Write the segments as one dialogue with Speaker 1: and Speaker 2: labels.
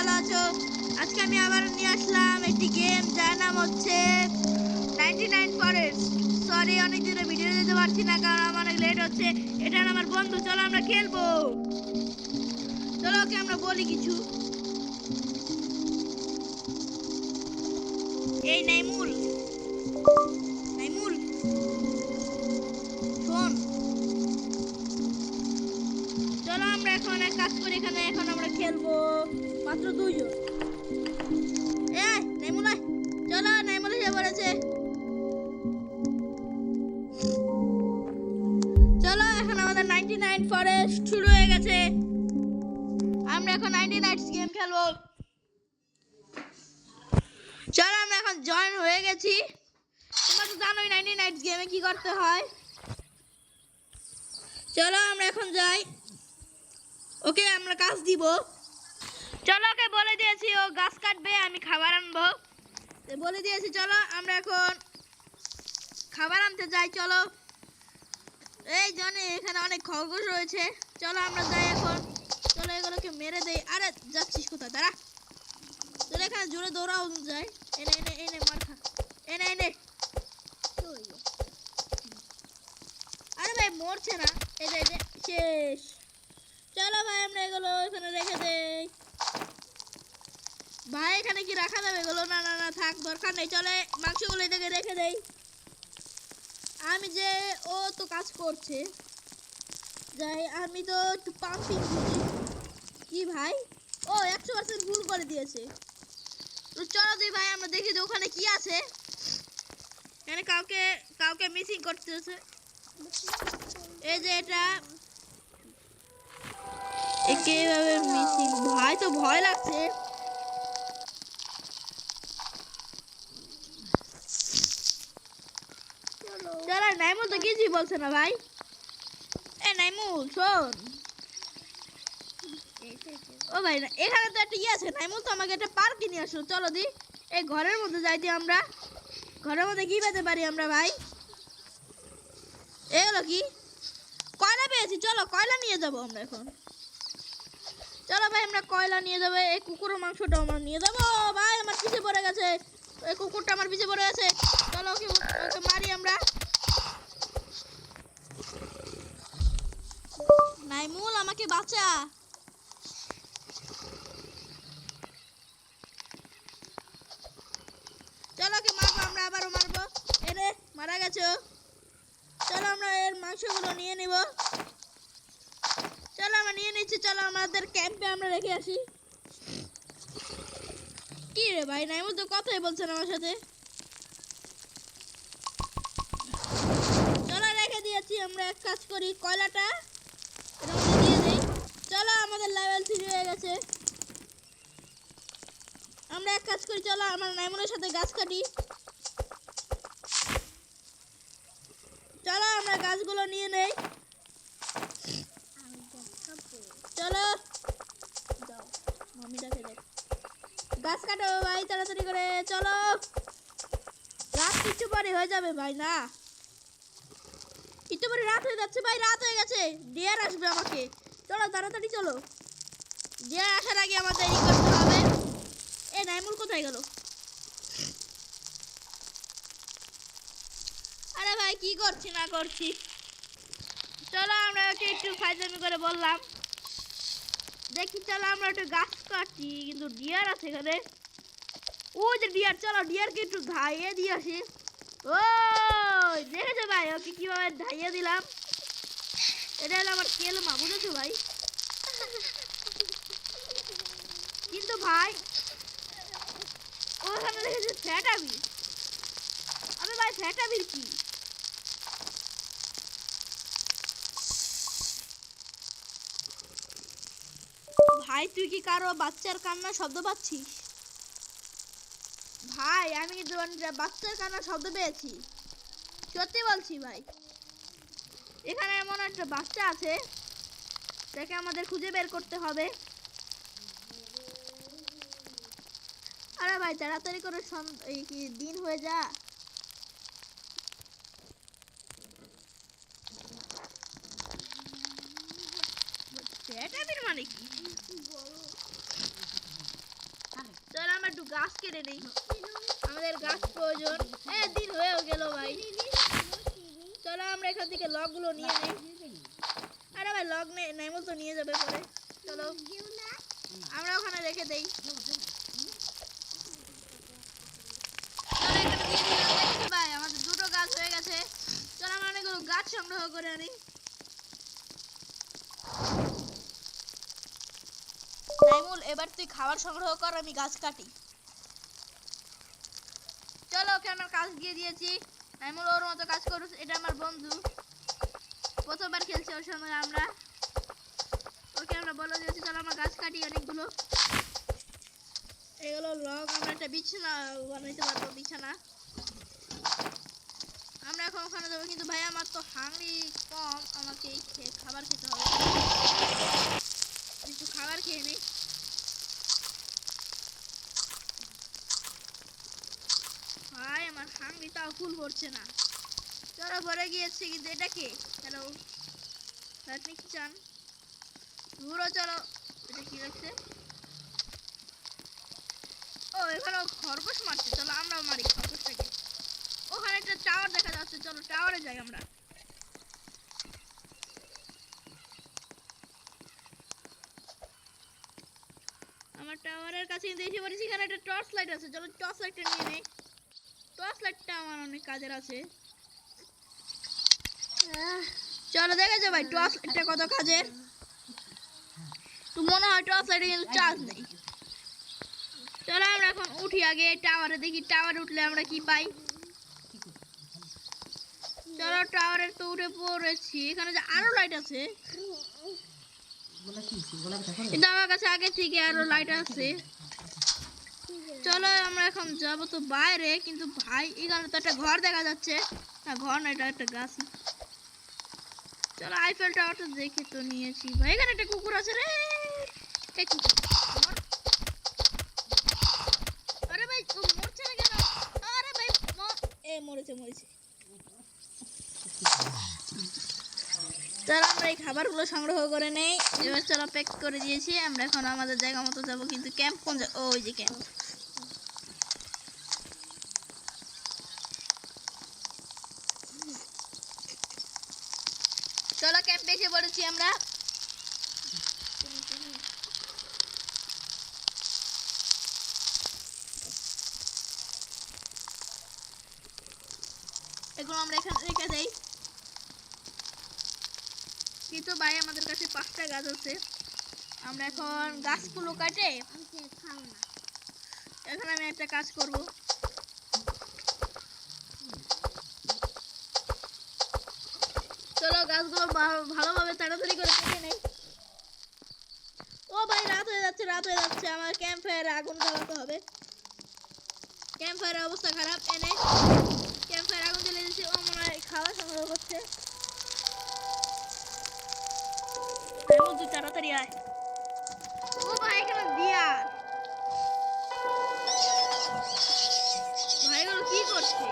Speaker 1: ভালো আছো? আজকে আমি আবার নিয়ে আসলাম একটি গেম যার নাম হচ্ছে 99 ফরেস্ট। সরি অনেক দিনে ভিডিও দিতে পারছি না কারণ আমার অনেক লেট হচ্ছে। এটা আমার বন্ধু, চলো আমরা খেলবো। চলো ওকে আমরা বলি কিছু। এই নাইমুল, নাইমুল শোন, চলো আমরা এখন এক কাজ করি, এখানে এখন আমরা খেলবো মাত্র দুইজন। এই নাইমুল আয়, চলো নাইমুল এসে পড়েছে। চলো এখন আমাদের 99 ফরেস্ট শুরু হয়ে গেছে। আমরা এখন 99 গেম খেলবো। চলো আমরা এখন জয়েন হয়ে গেছি। তোমরা তো জানোই 99 গেমে কি করতে হয়। চলো আমরা এখন যাই, ওকে আমরা কাজ দিব। চলো ওকে বলে দিয়েছি ও গাছ কাটবে, আমি খাবার আনবো বলে দিয়েছি। চলো আমরা এখন খাবার আনতে যাই। চলো এই জনে এখানে অনেক খরগোশ রয়েছে, চলো আমরা যাই এখন। চলো এগুলোকে মেরে দেই। আরে যাচ্ছিস কোথায়, দাঁড়া। চলো এখানে জোরে দৌড়াও যায়। এনে এনে এনে মার খা, এনে এনে। আরে ভাই মরছে না, এই যে শেষ। চলো ভাই আমরা এগুলো এখানে রেখে দেই। ভাই এখানে কি রাখা যাবে এগুলো? না না না থাক, দরকার নেই। চলে মাংসগুলো এদিকে রেখে দেই। আমি যে ও তো কাজ করছে, যাই আমি তো একটু পাম্পিং করি। কি ভাই ও 100% ভুল করে দিয়েছে। তো চলো দিই ভাই আমরা দেখি যে ওখানে কি আছে। এখানে কাউকে কাউকে মিসিং করতেছে। এই যে এটা কিভাবে মিসিং, ভাই তো ভয় লাগছে। চলো নাইমুল তো কিছুই বলছে না ভাই। এ নাইমুল শোন, ও ভাই না এখানে তো একটা আছে। নাইমুল তো আমাকে একটা পার্ক নিয়ে আসলো। চলো দি এই ঘরের মধ্যে যাইতে, আমরা ঘরের মধ্যে কি পেতে পারি আমরা ভাই? এগুলো কি? কয়লা পেয়েছি, চলো কয়লা নিয়ে যাবো আমরা এখন। চলো ভাই আমরা কয়লা নিয়ে যাবো। এই কুকুরের মাংসটা আমরা নিয়ে যাবো। ভাই আমার পিছে পড়ে গেছে, এই কুকুরটা আমার পিছে পড়ে গেছে। চলো ওকে ওকে মারি আমরা। নাইমুল আমাকে বাঁচা। চলো ওকে মারবো, আমরা আবারও মারবো। এরে মারা গেছে। চলো আমরা এর মাংসগুলো নিয়ে নিব। চলো আমরা নিয়ে নিচ্ছি। চলো আমাদের ক্যাম্পে আমরা রেখে আসি। কি রে ভাই নাইমুল তো কথাই বলছেন আমার সাথে। চলো রেখে দিয়েছি আমরা। এক কাজ করি, কয়লাটা এটা মধ্যে দিয়ে দেই। চলো আমাদের লেভেল 3 হয়ে গেছে। আমরা এক কাজ করি, চলো আমার নাইমুলের সাথে গাছ কাটি। চলো আমরা গাছগুলো নিয়ে নেই। চলো মামিটাকে দেখ, গাছ কাটো ভাই তাড়াতাড়ি করে। চলো রাত কিছু পরে হয়ে যাবে ভাই। না একটু পরে রাত হয়ে যাচ্ছে ভাই, রাত হয়ে গেছে। ডিয়ার আসবে আমাকে, চলো তাড়াতাড়ি চলো। ডিয়ার আসার আগে আমাদের ই করতে হবে। এ নাইমুল কোথায় গেল? আরে ভাই কি করছি না করছি। চলো আমরা ওকে একটু ফাইজলামি করে বললাম দেখি। চলো আমরা একটু গাছ কাটি, কিন্তু ডিয়ার আছে এখানে। ও যে ডিয়ার, চলো ডিয়ারকে একটু ধাইয়ে দিয়ে আসি। ও দেখেছো ভাই ওকে কিভাবে ধাইয়ে দিলাম? এটা হলো আমার কেলমা, বুঝেছো ভাই? কিন্তু ভাই ওখানে দেখেছো ফ্যাটাবির। আমি ভাই ফ্যাটাবির কি? ভাই তুই কি কারো বাচ্চার কান্নার শব্দ পাচ্ছিস? ভাই আমি কিন্তু বাচ্চার কান্নার শব্দ পেয়েছি, সত্যি বলছি ভাই। এখানে এমন একটা বাচ্চা আছে, তাকে আমাদের খুঁজে বের করতে হবে। আরে ভাই তাড়াতাড়ি করে এই কি দিন হয়ে যা। ফ্যাটাবির মানে কি? একটু গাছ কেটে নেই, আমাদের গাছ প্রয়োজন। দিন হয়েও গেল ভাই। চলো আমরা এখান থেকে লকগুলো নিয়ে নেই। আরে ভাই লক নাইমুল তো নিয়ে যাবে পরে। চলো আমরা ওখানে রেখে দেই। ভাই আমাদের দুটো গাছ হয়ে গেছে। চলো আমরা অনেকগুলো গাছ সংগ্রহ করে আনি। নাইমুল এবার তুই খাবার সংগ্রহ কর, আমি গাছ কাটি। চলো ওকে আমার কাজ দিয়ে দিয়েছি, নাইমুল ওর মতো কাজ করুস। এটা আমার বন্ধু, প্রথমবার খেলছি ওর সঙ্গে আমরা। ওকে আমরা বলে দিয়েছি চলো আমরা গাছ কাটি অনেকগুলো। এগুলো লগ, আমরা একটা বিছানা বানাইতে পারবো, বিছানা। আমরা এখন ওখানে যাবো, কিন্তু ভাই আমার তো হাংরি কম, আমাকে খাবার খেতে হবে। একটু খাবার খেয়ে নেই। ভাই আমার হাংরিটাও ফুল পড়ছে না। চলো ভরে গিয়েছে, কিন্তু এটা কে? হ্যালো আপনি কি চান? ঘুরো চলো। এটা কি লাগছে? ও এখানে খরগোশ মারছে, চলো আমরাও মারি খরগোশটাকে। ওখানে একটা টাওয়ার দেখা যাচ্ছে, চলো টাওয়ারে যাই আমরা। আমার টাওয়ারের কাছে দেখে পড়েছি এখানে একটা টর্চ লাইট আছে, চলো টর্চ লাইটটা নিয়ে নেই। টর্চ লাইটটা আমার অনেক কাজের আছে। চলো দেখা যাবে ভাই টর্চ লাইটটা কত কাজের। তো মনে হয় টর্চ লাইটে কিন্তু চার্জ নেই। চলো আমরা এখন উঠি আগে টাওয়ারে, দেখি টাওয়ারে উঠলে আমরা কি পাই। চলো টাওয়ারে তো উঠে পড়েছি। এখানে যে আরো লাইট আছে, কিন্তু আমার কাছে আগে থেকে আরো লাইট আছে। চলো আমরা এখন যাবো তো বাইরে, কিন্তু ভাই এখানে তো একটা ঘর দেখা যাচ্ছে। না ঘর না, এটা একটা গাছ। চলো আইফেল টাওয়ারটা দেখে তো নিয়েছি। ভাই এখানে একটা কুকুর আছে রে। এই কুকুর আরে ভাই ও মরছে না কেন? আরে ভাই মরেছে মরেছে। চলো আমরা এই খাবারগুলো সংগ্রহ করে নেই। এবার চলো প্যাক করে দিয়েছি, আমরা এখন আমাদের জায়গা মতো যাবো। কিন্তু ক্যাম্প কোন জায়গা? ওই যে ক্যাম্প। চলো ক্যাম্পে এসে পড়েছি আমরা। এগুলো আমরা এখানে রেখে দেই। কিন্তু ভাই আমাদের কাছে 5টা গাছ আছে, আমরা এখন গাছগুলো কাটে এখন আমি একটা কাজ করব। চলো গাছগুলো ভালোভাবে তাড়াতাড়ি করে কেটে নেই। ও ভাই রাত হয়ে যাচ্ছে, রাত হয়ে যাচ্ছে। আমার ক্যাম্প ফায়ারে আগুন জ্বালাতে হবে। ক্যাম্প ফায়ারের অবস্থা খারাপ। এনে ক্যাম্প ফায়ার আগুন জ্বালিয়ে দিচ্ছি। ও মনে হয় খাওয়া সংগ্রহ করছে। তুই তাড়াতাড়ি আয়। ও ভাই এখানে বিয়ার। ভাইগুলো কি করছে?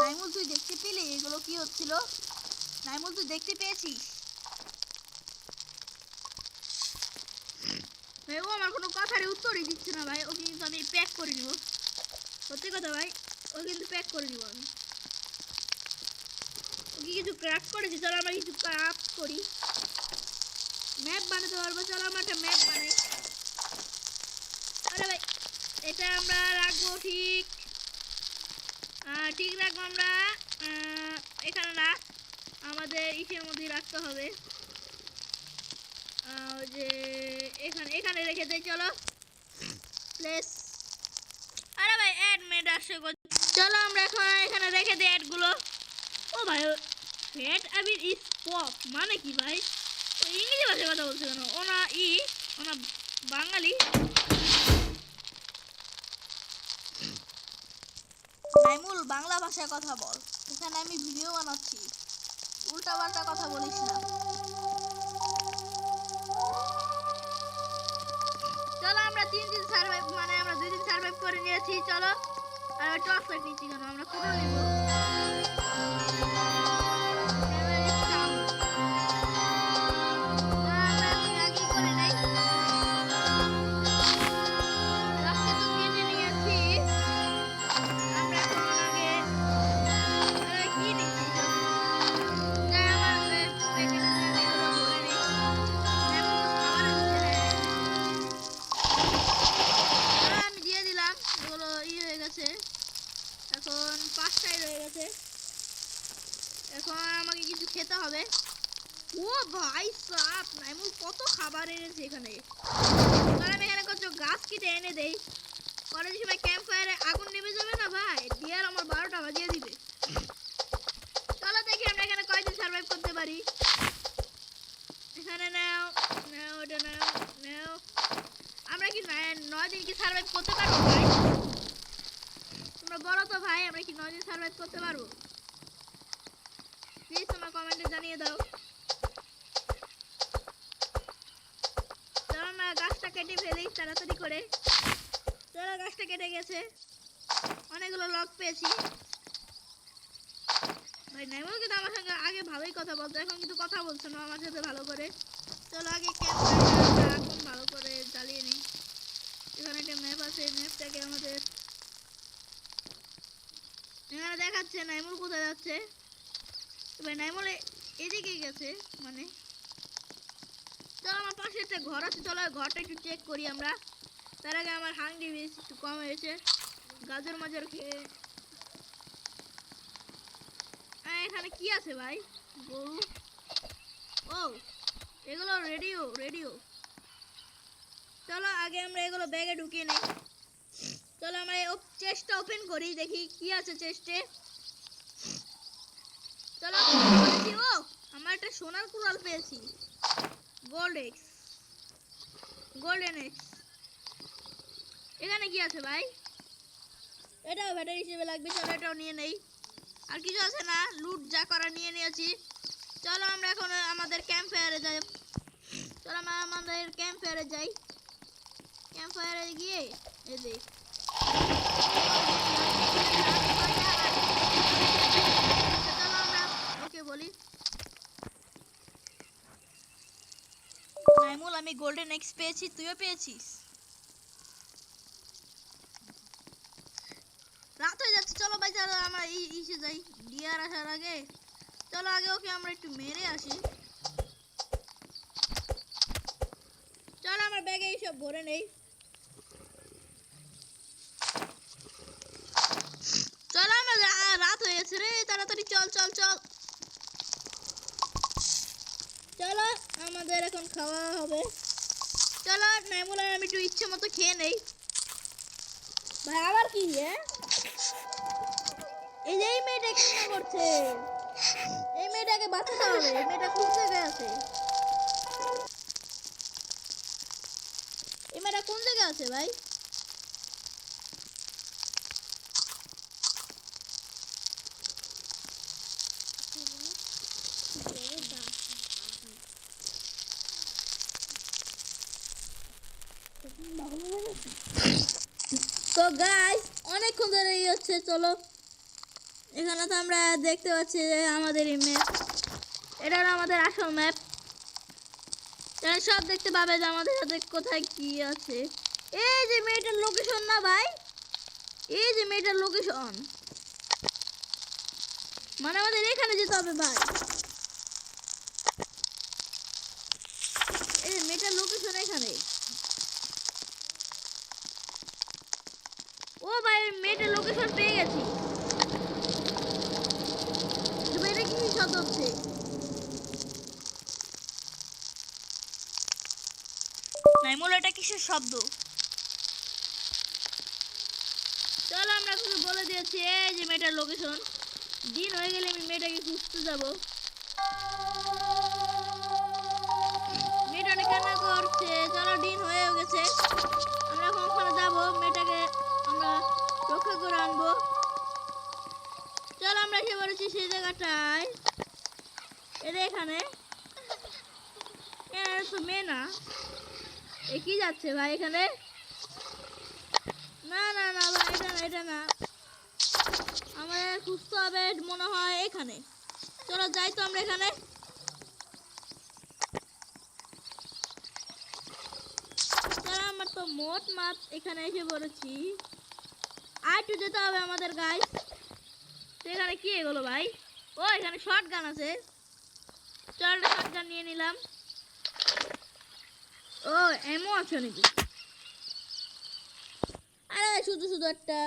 Speaker 1: নাইমুল তুই দেখতে পেলি এগুলো কি হচ্ছিল? নাইমুল তুই দেখতে পেয়েছিস? ভাই ও আমার কোনো কথারই উত্তরই দিচ্ছে না ভাই। ওকে কিন্তু আমি প্যাক করে নিব, সত্যি কথা ভাই। ও কিন্তু প্যাক করে নিব আমি। ওকে কিছু ক্রাফট করেছি, চলো আমরা কিছু ক্রাফট করি। ম্যাপ বানাতে পারবো, চলো আমরা একটা ম্যাপ বানাই। আরে ভাই এটা আমরা রাখবো ঠিক ঠিক রাখবো আমরা। এখানে না, আমাদের ইসের মধ্যে রাখতে হবে। যে এখানে এখানে রেখে দেই। চলো প্লেস। আরে ভাই অ্যাড মেড আসে। চলো আমরা এখন এখানে রেখে দিই অ্যাডগুলো। ও ভাই ফ্যাট আবির ইজ পপ মানে কি ভাই? ও ইংরেজি ভাষায় কথা বলছে কেন? ওনা ওনা বাঙালি। নাইমুল বাংলা ভাষায় কথা বল, এখানে আমি ভিডিও বানাচ্ছি, উল্টা পাল্টা কথা বলিস না। চলো আমরা 3 দিন সার্ভাইভ, মানে আমরা 2 দিন সার্ভাইভ করে নিয়েছি। চলো আর টর্চ লাইট নিচ্ছি কেন? আমরা কোথাও নেব। আমরা আগে করে নেই। হাইড হয়ে গেছে। এখন আমাকে কিছু খেতে হবে। ও ভাই সাপ, নাইমুল কত খাবার এনেছে এখানে। আমি এখানে কত গাছ কেটে এনে দেই, পরে যে সময় ক্যাম্প ফায়ারে আগুন নেমে যাবে না ভাই, ডিয়ার আমার 12টা বাজিয়ে দিবে। চলো দেখি আমরা এখানে কয়দিন সার্ভাইভ করতে পারি। এখানে নাও নাও, ওটা নাও নাও। আমরা কি 9 দিন কি সার্ভাইভ করতে পারবো ভাই? তোমরা বলো তো ভাই, আমরা কি 9 দিন সার্ভাইভ করতে পারবো? প্লিজ তোমরা কমেন্টে জানিয়ে দাও। চলো আমরা গাছটা কেটে ফেলি তাড়াতাড়ি করে। চলো গাছটা কেটে গেছে, অনেকগুলো লক পেয়েছি। ভাই নাইমুল কিন্তু আমার সঙ্গে আগে ভালোই কথা বলতো, এখন কিন্তু কথা বলছে না আমার সাথে ভালো করে। চলো আগে ক্যাম্পটা আগুন ভালো করে জ্বালিয়ে নিই। এখানে একটা ম্যাপ আছে, ম্যাপটাকে আমাদের এখানে দেখাচ্ছে নাইমুল কোথায় যাচ্ছে। ভাই নাইমুল এদিকে গেছে মানে। চলো আমার পাশে একটা ঘর আছে, চলো ঘরটা একটু চেক করি আমরা। তার আগে আমার হাঙ্গি বেশ একটু কম হয়েছে, গাজর মাজার খেয়ে। এখানে কি আছে ভাই? গরু। ও এগুলো রেডিও রেডিও। চলো আগে আমরা এগুলো ব্যাগে ঢুকিয়ে নেই। চলো আমরা চেস্টটা ওপেন করি, দেখি কি আছে চেস্টে। চলো ও আমার একটা সোনার কুড়াল পেয়েছি, গোল্ড এক্স, গোল্ডেন এক্স। এখানে কি আছে ভাই? এটাও ব্যাটারি হিসেবে লাগবে, চলো এটাও নিয়ে নেই। আর কিছু আছে না, লুট যা করা নিয়ে নিয়েছি। চলো আমরা এখন আমাদের ক্যাম্প ফায়ারে যাই। চলো আমরা আমাদের ক্যাম্প ফায়ারে যাই। ক্যাম্প ফায়ারে গিয়ে এই যে চলো আমরা ওকে বলি, নাইমুল আমি গোল্ডেন এক্স পেয়েছি, তুইও পেয়েছিস? রাত হয়ে যাচ্ছে, চলো ভাই চলো আমরা ইসে যাই ডিয়ার আসার আগে। চলো আগে ওকে আমরা একটু মেরে আসি। চলো আমার ব্যাগে এইসব ভরে নেই। চলো আমরা রাত হয়ে গেছে রে, তাড়াতাড়ি চল চল চল। চলো আমাদের এখন খাওয়া হবে। চলো নাইমুল আর আমি একটু ইচ্ছে মতো খেয়ে নেই। ভাই আবার কি? এই যে এই মেয়েটা কি করছে? এই মেয়েটাকে বাঁচাতে হবে, এই মেয়েটা কোন জায়গায় আছে? এই মেয়েটা কোন জায়গায় আছে ভাই? তো গাইস অনেকক্ষণ ধরে হচ্ছে, চলো এখানে তো আমরা দেখতে পাচ্ছি যে আমাদের এই ম্যাপ, এটা আমাদের আসল ম্যাপ। তারা সব দেখতে পাবে যে আমাদের সাথে কোথায় কি আছে। এই যে মেয়েটার লোকেশন না ভাই, এই যে মেয়েটার লোকেশন, মানে আমাদের এখানে যেতে হবে ভাই। এই মেয়েটার লোকেশন এখানে। ও ভাই মেয়েটার লোকেশন পেয়ে গেছি। এটা কি শব্দ হচ্ছে? নাইমুল এটা কিসের শব্দ? চলো আমরা কিছু বলে দিয়েছি, এই যে মেয়েটার লোকেশন। দিন হয়ে গেলে আমি মেয়েটাকে খুঁজতে যাবো। মেয়েটা অনেক কান্না করছে, চলো দিন হয়ে গেছে, আমরা এখন ওখানে যাবো, মেয়েটাকে আমরা রক্ষা করে আনবো। চলো আমরা এসে পড়েছি সেই জায়গাটায়, এটা এখানে। তো মেয়ে না, এ কি যাচ্ছে ভাই এখানে? না না না ভাই এটা না, এটা না, আমাদের খুঁজতে হবে মনে হয় এখানে। চলো যাই তো আমরা এখানে। চলো আমার তো মোট মাত এখানে এসে পড়েছি, আর একটু যেতে হবে আমাদের গাইস। এখানে কি এগুলো ভাই? ও এখানে শর্ট গান আছে, চল শর্ট গান নিয়ে নিলাম। ও এমও আছে নাকি? আরে শুধু শুধু একটা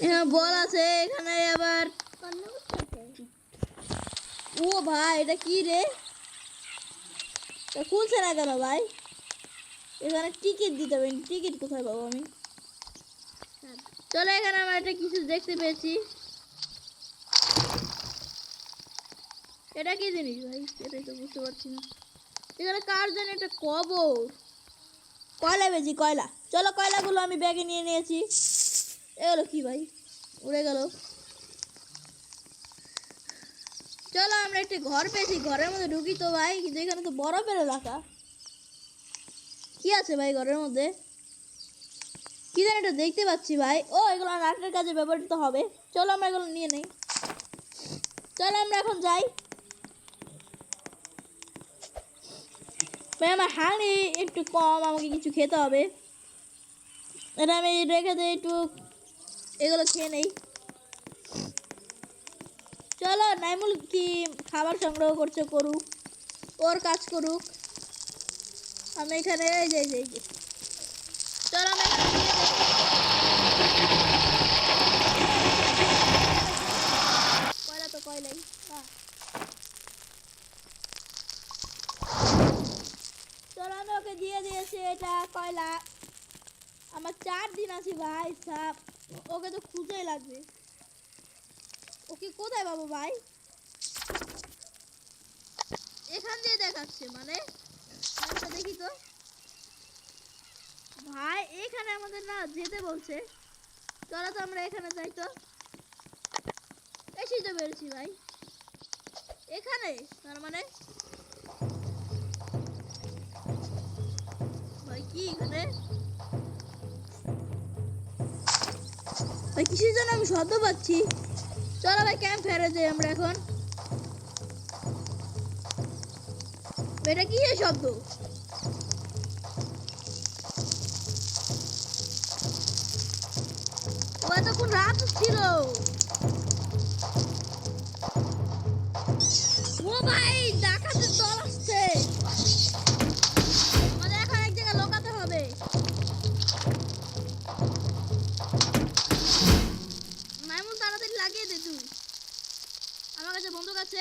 Speaker 1: এখানে বল আছে, এখানে আবার ও ভাই এটা কি রে, এটা খুলছে না কেন ভাই? এখানে টিকিট দিতে হবে, টিকিট কোথায় পাবো আমি? চলো এখানে আমরা একটা কিছু দেখতে পেয়েছি, এটা কি জিনিস ভাই? এটাই তো বুঝতে পারছি না। এখানে কার জন্য একটা কবর, কয়লা বেশি কয়লা। চলো কয়লাগুলো আমি ব্যাগে নিয়ে নিয়েছি। এগুলো কি ভাই, উড়ে গেল। চলো আমরা একটা ঘর পেয়েছি, ঘরের মধ্যে ঢুকি তো ভাই, কিন্তু এখানে তো বরফের এলাকা। কি আছে ভাই ঘরের মধ্যে? কি জানি এটা দেখতে পাচ্ছি ভাই। ও এগুলো রান্নার কাজে ব্যবহৃত হবে। চলো আমরা এগুলো নিয়ে নেই। চলো আমরা এখন যাই। ভাই আমার হাঁড়ি একটু কম, আমাকে কিছু খেতে হবে। এটা আমি রেখে দিই একটু, এগুলো খেয়ে নেই। চলো নাইমুল কি খাবার সংগ্রহ করছে, করুক, ওর কাজ করুক। আমি এখানে এই যে চলো আমি কয়লা তো কয়লাই। চলো আমি ওকে দিয়ে দিয়েছি এটা কয়লা। আমার 4 দিন আছে ভাই সাপ, ওকে তো খুঁজেই লাগবে। ওকে কোথায় পাবো ভাই? এখান দিয়ে দেখাচ্ছে, মানে দেখি তো ভাই, এখানে আমাদের না যেতে বলছে। চলো তো আমরা এখানে যাই তো। এসেই তো বেরোছি ভাই এখানে, তার মানে ভাই কি এখানে ভাই কিসের জন্য আমি শব্দ পাচ্ছি? চলো ভাই ক্যাম্প ফেরে যাই আমরা এখন। এটা কি এই শব্দ? ও এতক্ষণ রাত ছিল। ও ভাই ডাকাতের দল আসছে, আমাদের এখন এক জায়গায় লোকাতে হবে। মাইমুন তাড়াতাড়ি লাগিয়ে দে তুই, আমার কাছে বন্দুক আছে।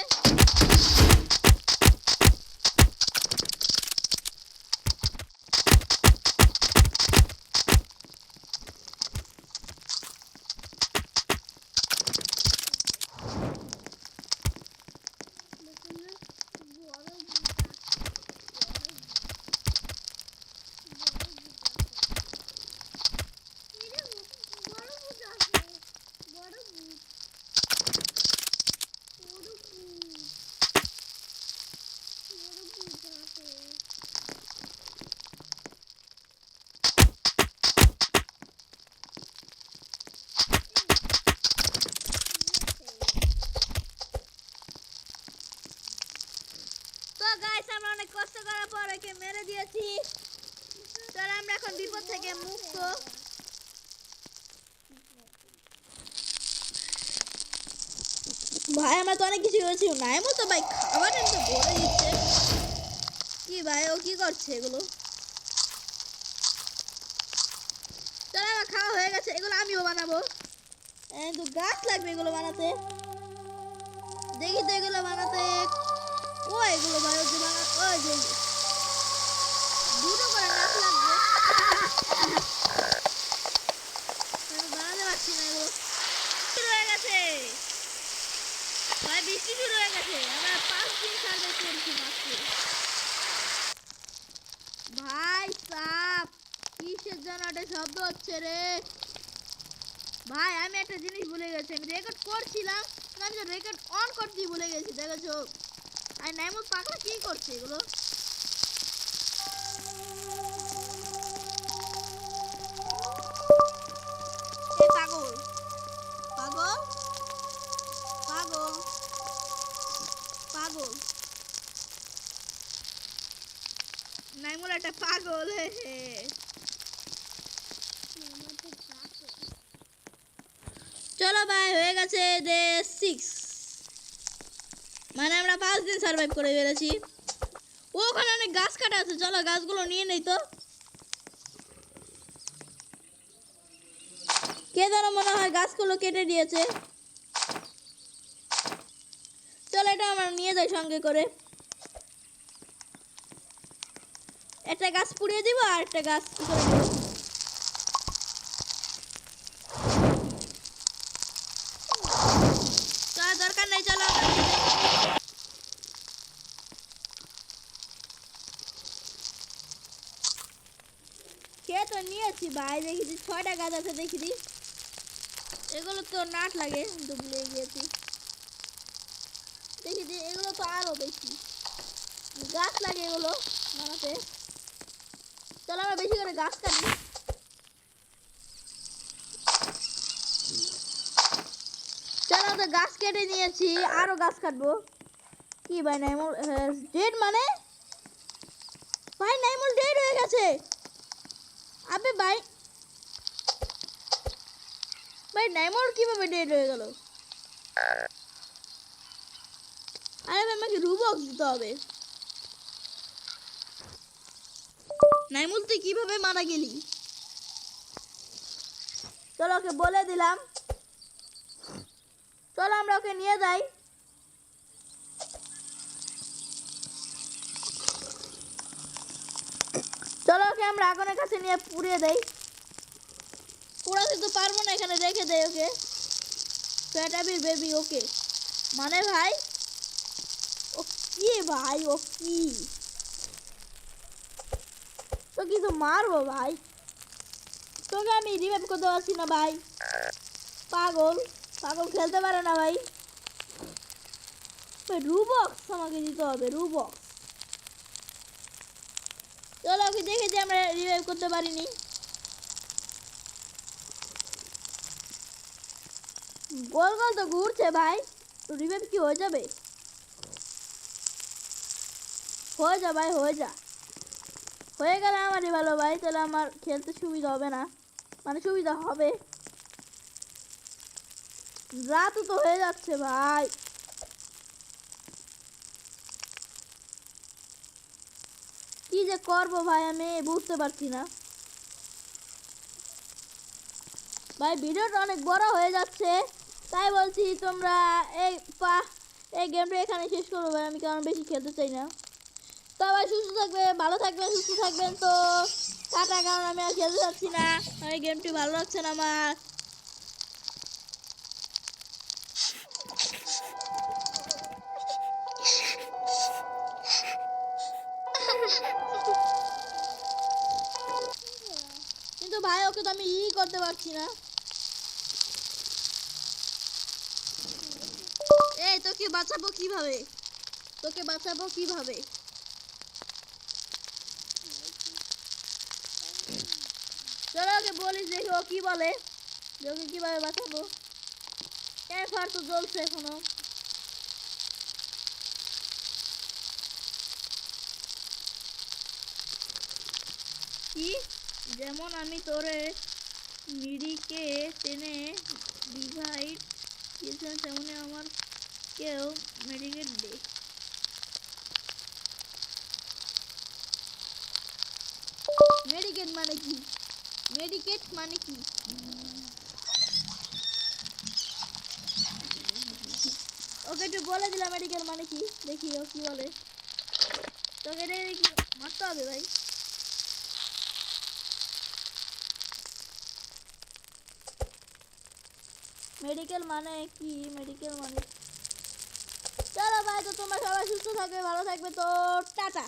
Speaker 1: তো গাইস আমরা অনেক কষ্ট করার পর একে মেরে দিয়েছি। তাহলে আমরা এখন বিপদ থেকে মুক্ত। ভাই আমরা তো অনেক কিছু করেছি, নাইমও তো ভাই খাবার এনে ভরে দিচ্ছে। কি ভাই ও কি করছে এগুলো? চলো আমার খাওয়া হয়ে গেছে, এগুলো আমিও বানাবো। কিন্তু গাছ লাগবে এগুলো বানাতে। দেখি তো এগুলো বানাতে, ও এগুলো ভাই ওই যে বানাতে, ওই যে দুটো করে গাছ লাগবে। আমি বানাতে পারছি না, এগুলো শুরু হয়ে গেছে ভাই, বৃষ্টি শুরু হয়ে গেছে। আমরা 5 দিন সার্ভে করছি মাত্র ভাই। সাপ কিসের জন্য একটা শব্দ হচ্ছে রে ভাই? আমি একটা জিনিস ভুলে গেছি, আমি রেকর্ড করছিলাম, আমি তো রেকর্ড অন করতেই ভুলে গেছি। দেখেছো আর নাইমুল পাগলা কি করছে এগুলো? এই পাগল পাগল পাগল পাগল নাইমুল একটা পাগল। চলো ভাই হয়ে গেছে ডে 6, মানে আমরা 5 দিন সার্ভাইভ করে বেরোছি। ওখানে অনেক গাছ কাটা আছে, চলো গাছগুলো নিয়ে নেই তো। কে যেন মনে হয় গাছগুলো কেটে দিয়েছে। চলো এটা আমরা নিয়ে যাই সঙ্গে করে। একটা গাছ পুড়িয়ে দিব আর একটা গাছ কি করে দিব। চলো দরকার নাই, চলো আমরা নিয়ে যাই। খেয়ে তো নিয়েছি ভাই, দেখেছি 6টা গাছ আছে, দেখি এগুলো তো নাট লাগে, ডুবলে গিয়েছি। দেখি এগুলো তো আরো বেশি গাছ লাগে এগুলো বানাতে। চলো আমরা বেশি করে গাছ কাটি। চলো তো গাছ কেটে নিয়েছি, আরো গাছ কাটবো। কি ভাই নাইমুল ডেড মানে? ভাই নাইমুল ডেড হয়ে গেছে। আবে ভাই, ভাই নাইমুল কিভাবে ডেড হয়ে গেল? আরে ভাই আমাকে রুবক্স দিতে হবে। নাইমুল তুই কিভাবে মারা গেলি? চলো ওকে বলে দিলাম, চলো আমরা ওকে নিয়ে যাই। চলো ওকে আমরা আগুনের কাছে নিয়ে পুড়িয়ে দেই। পুড়াতে তো পারবো না, এখানে রেখে দেই ওকে। ফ্যাটাবি বেবি ওকে মানে ভাই, ও কি ভাই, ও কি তো কি তো মারবো ভাই, তোকে আমি রিভাইভ করতে পারছি না ভাই। পাগল পাগল খেলতে পারে না ভাই। রুবক্স আমাকে দিতে হবে, রুবক্স। চলো ওকে দেখেছি আমরা রিভাইভ করতে পারিনি। গোল গোল তো ঘুরছে ভাই, তো রিভাইভ কি হয়ে যাবে? হয়ে যা ভাই, হয়ে যা। হয়ে গেলে আমারই ভালো ভাই, তাহলে আমার খেলতে সুবিধা হবে না, মানে সুবিধা হবে। রাত তো হয়ে যাচ্ছে ভাই। কি যে করবো ভাই আমি বুঝতে পারছি না ভাই। ভিডিওটা অনেক বড় হয়ে যাচ্ছে, তাই বলছি তোমরা এই গেমটা এখানে শেষ করবো ভাই, আমি কারণ বেশি খেলতে চাই না। তো ভাই সুস্থ থাকবে, ভালো থাকবেন, সুস্থ থাকবেন। তো টাটা, কারণ আমি আর খেলতে চাচ্ছি না, এই গেমটি ভালো লাগছে না আমার। কিন্তু ভাই ওকে তো আমি করতে পারছি না। এই তোকে বাঁচাবো কিভাবে, তোকে বাঁচাবো কিভাবে? চলো ওকে বলিস, দেখি ও কি বলে, ওকে কিভাবে বাঁচাবো। ফার তো জ্বলছে এখনো। কি যেমন আমি তোরে মিরিকে টেনে ডিভাইড দিয়েছিলাম, তেমনি আমার কেউ মেডিকেট দে। মেডিকেট মানে কি? মেডিকেট মানে কি? ওকে একটু বলে দিলাম মেডিকেল মানে কি, দেখি ও কি বলে। তোকে দেখি মারতে হবে ভাই। মেডিকেল মানে কি? মেডিকেল মানে, চলো ভাই, তো তোমরা সবাই সুস্থ থাকবে, ভালো থাকবে, তো টাটা।